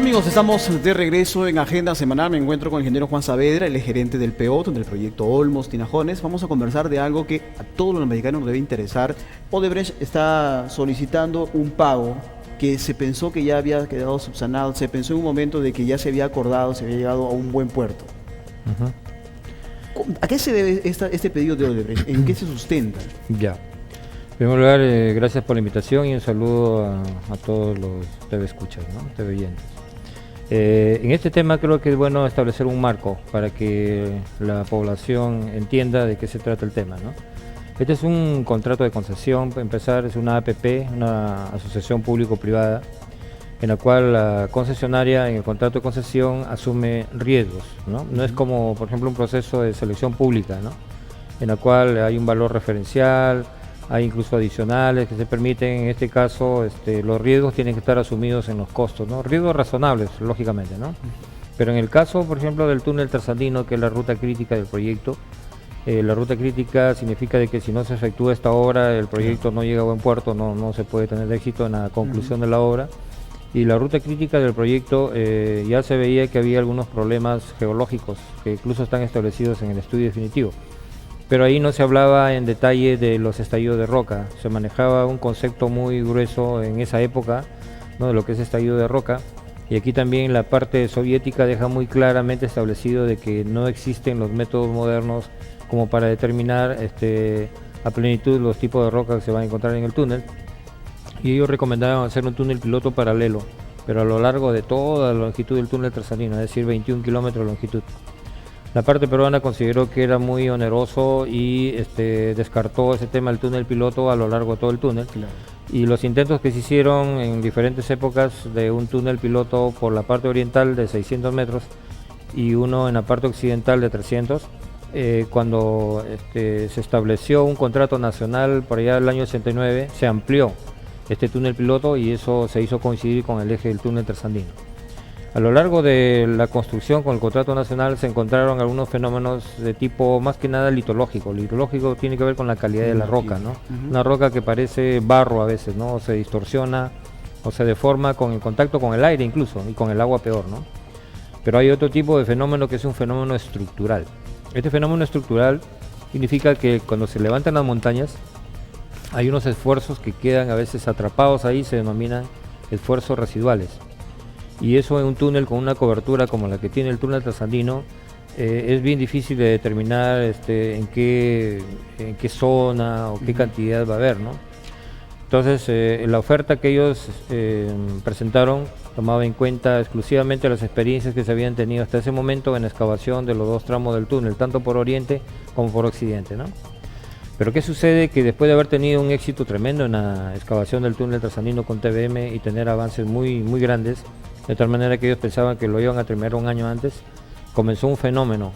Amigos, estamos de regreso en Agenda Semanal. Me encuentro con el ingeniero Juan Saavedra, el gerente del PEOT, del proyecto Olmos Tinajones. Vamos a conversar de algo que a todos los mexicanos nos debe interesar. Odebrecht está solicitando un pago que se pensó que ya había quedado subsanado, se pensó en un momento de que ya se había acordado, se había llegado a un buen puerto. ¿A qué se debe este pedido de Odebrecht? ¿En qué se sustenta? Ya. En primer lugar, gracias por la invitación y un saludo a todos los TV escuchas, ¿no? TV oyentes. En este tema creo que es bueno establecer un marco para que la población entienda de qué se trata el tema, ¿no? Este es un contrato de concesión, para empezar es una APP, una asociación público-privada, en la cual la concesionaria en el contrato de concesión asume riesgos, ¿no? No es como, por ejemplo, un proceso de selección pública, ¿no? En la cual hay un valor referencial, hay incluso adicionales que se permiten. En este caso los riesgos tienen que estar asumidos en los costos, ¿no? Riesgos razonables, lógicamente, ¿no? Pero en el caso, por ejemplo, del túnel trasandino, que es la ruta crítica del proyecto, la ruta crítica significa de que si no se efectúa esta obra, el proyecto no llega a buen puerto, no se puede tener éxito en la conclusión de la obra. Y la ruta crítica del proyecto ya se veía que había algunos problemas geológicos que incluso están establecidos en el estudio definitivo. Pero ahí no se hablaba en detalle de los estallidos de roca, se manejaba un concepto muy grueso en esa época, ¿no?, de lo que es estallido de roca, y aquí también la parte soviética deja muy claramente establecido de que no existen los métodos modernos como para determinar a plenitud los tipos de roca que se van a encontrar en el túnel, y ellos recomendaban hacer un túnel piloto paralelo, pero a lo largo de toda la longitud del túnel trasandino, es decir, 21 kilómetros de longitud. La parte peruana consideró que era muy oneroso y descartó ese tema del túnel piloto a lo largo de todo el túnel. Claro. Y los intentos que se hicieron en diferentes épocas de un túnel piloto por la parte oriental de 600 metros y uno en la parte occidental de 300, cuando se estableció un contrato nacional por allá del año 89, se amplió este túnel piloto y eso se hizo coincidir con el eje del túnel trasandino. A lo largo de la construcción con el contrato nacional se encontraron algunos fenómenos de tipo más que nada litológico. Litológico tiene que ver con la calidad de la roca, ¿no? Una roca que parece barro a veces, ¿no? O se distorsiona o se deforma con el contacto con el aire incluso, y con el agua peor, ¿no? Pero hay otro tipo de fenómeno que es un fenómeno estructural. Este fenómeno estructural significa que cuando se levantan las montañas hay unos esfuerzos que quedan a veces atrapados ahí, se denominan esfuerzos residuales. Y eso en un túnel con una cobertura como la que tiene el túnel trasandino es bien difícil de determinar en qué zona o qué cantidad va a haber, ¿no? Entonces la oferta que ellos presentaron tomaba en cuenta exclusivamente las experiencias que se habían tenido hasta ese momento en la excavación de los dos tramos del túnel, tanto por oriente como por occidente, ¿no? Pero ¿qué sucede? Que después de haber tenido un éxito tremendo en la excavación del túnel trasandino con TBM y tener avances muy grandes, de tal manera que ellos pensaban que lo iban a terminar un año antes, comenzó un fenómeno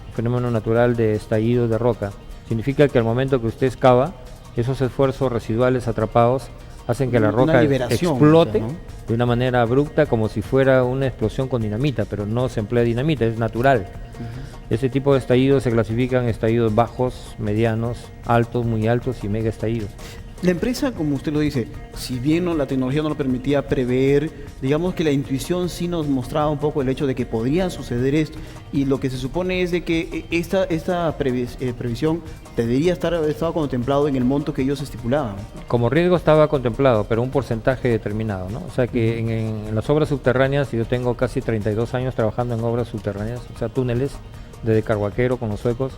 natural de estallido de roca. Significa que al momento que usted excava, esos esfuerzos residuales atrapados hacen que la roca explote, ¿no?, de una manera abrupta, como si fuera una explosión con dinamita, pero no se emplea dinamita, es natural. Ese tipo de estallidos se clasifican estallidos bajos, medianos, altos, muy altos y mega estallidos. La empresa, como usted lo dice, si bien la tecnología no lo permitía prever, digamos que la intuición sí nos mostraba un poco el hecho de que podría suceder esto, y lo que se supone es de que esta previsión debería estaba contemplado en el monto que ellos estipulaban. Como riesgo estaba contemplado, pero un porcentaje determinado, ¿no? O sea que en las obras subterráneas, yo tengo casi 32 años trabajando en obras subterráneas, o sea, túneles, desde Carhuaquero con los suecos.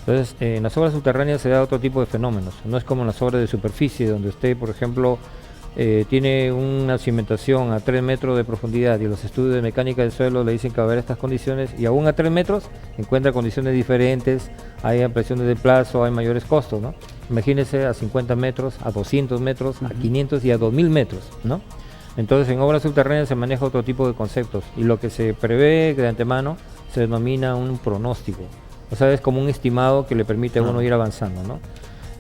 Entonces, en las obras subterráneas se da otro tipo de fenómenos, no es como en las obras de superficie, donde usted, por ejemplo, tiene una cimentación a 3 metros de profundidad y los estudios de mecánica del suelo le dicen que va a haber estas condiciones, y aún a 3 metros encuentra condiciones diferentes, hay ampliaciones de plazo, hay mayores costos, ¿no? Imagínese a 50 metros, a 200 metros, a 500 y a 2000 metros, ¿no? Entonces, en obras subterráneas se maneja otro tipo de conceptos, y lo que se prevé de antemano se denomina un pronóstico. O sea, es como un estimado que le permite a uno ir avanzando, ¿no?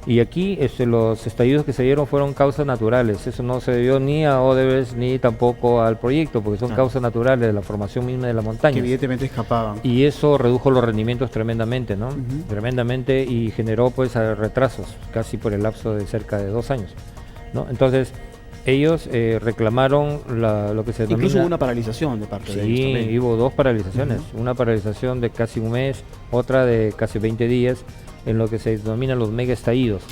Y aquí los estallidos que se dieron fueron causas naturales. Eso no se debió ni a Odebrecht ni tampoco al proyecto, porque son causas naturales de la formación misma de la montaña. Que evidentemente escapaban. Y eso redujo los rendimientos tremendamente, ¿no? Tremendamente, y generó pues retrasos, casi por el lapso de cerca de 2 años, ¿no? Entonces, ellos reclamaron lo que se denomina... Incluso hubo una paralización de parte de ellos Sí, también. hubo dos paralizaciones, una paralización de casi un mes, otra de casi 20 días, en lo que se denomina los mega estallidos.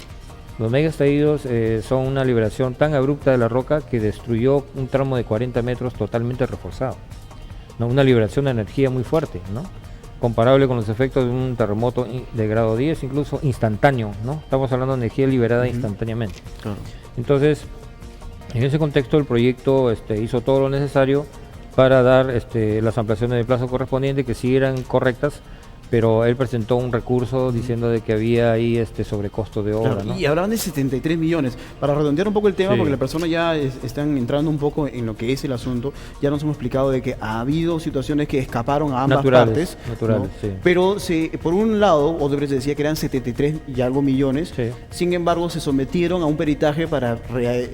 Los mega estallidos son una liberación tan abrupta de la roca que destruyó un tramo de 40 metros totalmente reforzado, ¿no? Una liberación de energía muy fuerte, ¿no? Comparable con los efectos de un terremoto de grado 10, incluso instantáneo, ¿no? Estamos hablando de energía liberada instantáneamente. Claro. Entonces, en ese contexto el proyecto hizo todo lo necesario para dar las ampliaciones de plazo correspondientes, que sí eran correctas, pero él presentó un recurso diciendo de que había ahí sobrecosto de obra, Claro, ¿no? y hablaban de 73 millones. Para redondear un poco el tema, Sí. porque las personas ya están entrando un poco en lo que es el asunto, ya nos hemos explicado de que ha habido situaciones que escaparon a ambas Naturales, partes. naturales, ¿no? sí. Pero por un lado, Odebrecht decía que eran 73 y algo millones. Sí. Sin embargo, se sometieron a un peritaje para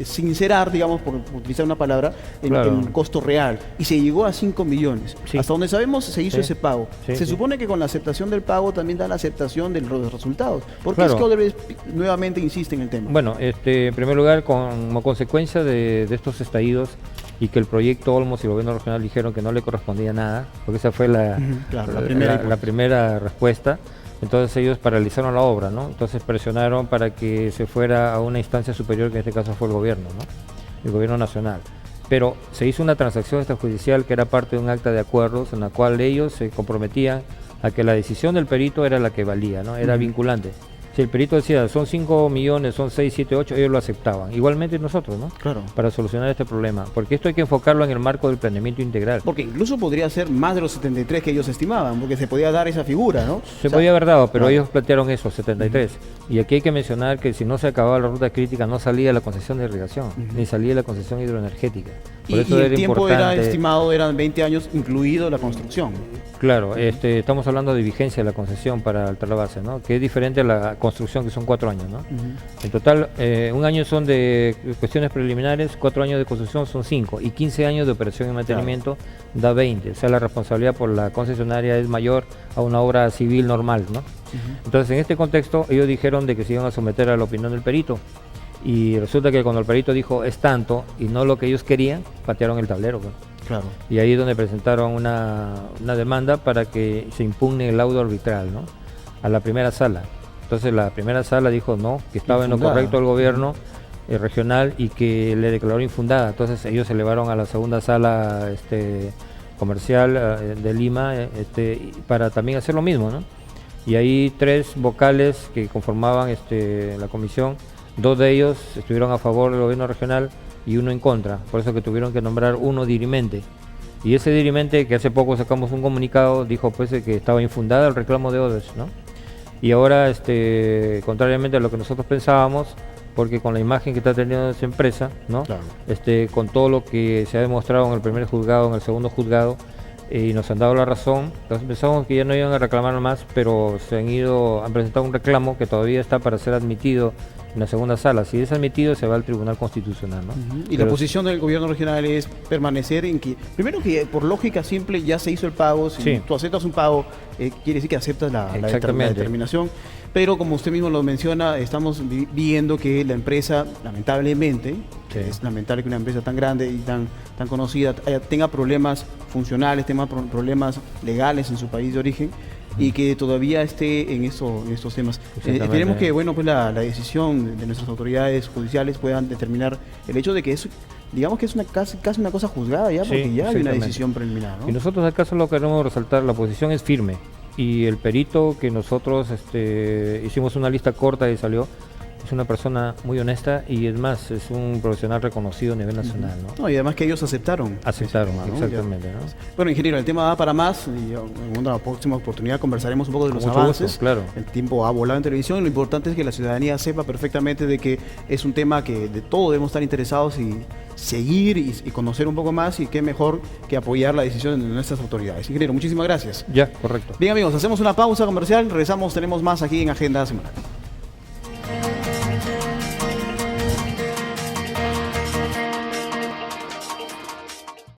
sincerar, digamos, por utilizar una palabra, Claro. el costo real. Y se llegó a 5 millones. Sí. Hasta donde sabemos, se hizo Sí. ese pago. Sí, Se sí. supone que con la aceptación del pago también da la aceptación de los resultados. ¿Por qué Claro. es que Odebrecht nuevamente insiste en el tema? Bueno, en primer lugar, como consecuencia de estos estallidos y que el proyecto Olmos y el gobierno regional dijeron que no le correspondía nada, porque esa fue la, Ujú, claro, la la- primera la hipótesis. primera respuesta, entonces ellos paralizaron la obra, ¿no? Entonces presionaron para que se fuera a una instancia superior, que en este caso fue el gobierno, ¿no? El gobierno nacional. Pero se hizo una transacción extrajudicial que era parte de un acta de acuerdos en la cual ellos se comprometían a que la decisión del perito era la que valía, ¿no? Era vinculante. Si el perito decía son 5 millones, son 6, 7, 8, ellos lo aceptaban. Igualmente nosotros, ¿no? Claro. Para solucionar este problema. Porque esto hay que enfocarlo en el marco del planeamiento integral. Porque incluso podría ser más de los 73 que ellos estimaban, porque se podía dar esa figura, ¿no? Se O sea, podía haber dado, pero claro. ellos plantearon eso, 73. Y aquí hay que mencionar que si no se acababa la ruta crítica, no salía la concesión de irrigación, ni salía la concesión hidroenergética. Por Y eso el tiempo era importante- estimado, eran 20 años, incluido la construcción. Claro, estamos hablando de vigencia de la concesión para alta la base, ¿no? Que es diferente a la construcción, que son 4 años, ¿no? En total, un año son de cuestiones preliminares, 4 años de construcción son 5, y 15 años de operación y mantenimiento da 20. O sea, la responsabilidad por la concesionaria es mayor a una obra civil normal, ¿no? Entonces, en este contexto, ellos dijeron de que se iban a someter a la opinión del perito. Y resulta que cuando el perito dijo es tanto y no lo que ellos querían, patearon el tablero, pues. Claro. Y ahí es donde presentaron una demanda para que se impugne el laudo arbitral, ¿no? A la primera sala. Entonces la primera sala dijo no, que estaba en lo Infundada. correcto el gobierno regional y que le declaró infundada. Entonces ellos se elevaron a la segunda sala comercial de Lima para también hacer lo mismo, ¿no? Y ahí 3 vocales que conformaban la comisión, 2 de ellos estuvieron a favor del gobierno regional y 1 en contra, por eso que tuvieron que nombrar 1 dirimente. Y ese dirimente, que hace poco sacamos un comunicado, dijo pues que estaba infundada el reclamo de Odebrecht, ¿no? Y ahora, contrariamente a lo que nosotros pensábamos, porque con la imagen que está teniendo esa empresa, ¿no? Claro. Con todo lo que se ha demostrado en el primer juzgado, en el segundo juzgado, y nos han dado la razón, entonces pensamos que ya no iban a reclamar más, pero han presentado un reclamo que todavía está para ser admitido en la segunda sala. Si es admitido, se va al Tribunal Constitucional, ¿no? Y la Pero- posición del gobierno regional es permanecer en que, primero que por lógica simple ya se hizo el pago, si Sí. tú aceptas un pago, quiere decir que aceptas la Exactamente. determinación, pero como usted mismo lo menciona, estamos viendo que la empresa, lamentablemente, Sí. es lamentable que una empresa tan grande y tan conocida tenga problemas funcionales, tenga problemas legales en su país de origen, y que todavía esté en estos temas. Exactamente. Esperemos que bueno, pues la decisión de nuestras autoridades judiciales puedan determinar el hecho de que es, digamos que es casi una cosa juzgada ya, Sí, porque ya hay una exactamente. decisión preliminar, ¿no? Y nosotros acá solo queremos resaltar, la posición es firme. Y el perito que nosotros hicimos una lista corta y salió, es una persona muy honesta y es más, es un profesional reconocido a nivel nacional, ¿no? No, y además que ellos aceptaron. Aceptaron, ¿no? exactamente, ¿no? Bueno, ingeniero, el tema da para más y en una próxima oportunidad conversaremos un poco de Con los mucho avances. gusto, claro. El tiempo ha volado en televisión, lo importante es que la ciudadanía sepa perfectamente de que es un tema que de todo debemos estar interesados y seguir y conocer un poco más, y qué mejor que apoyar la decisión de nuestras autoridades. Ingeniero, muchísimas gracias. Ya, correcto. Bien amigos, hacemos una pausa comercial, regresamos, tenemos más aquí en Agenda Semanal.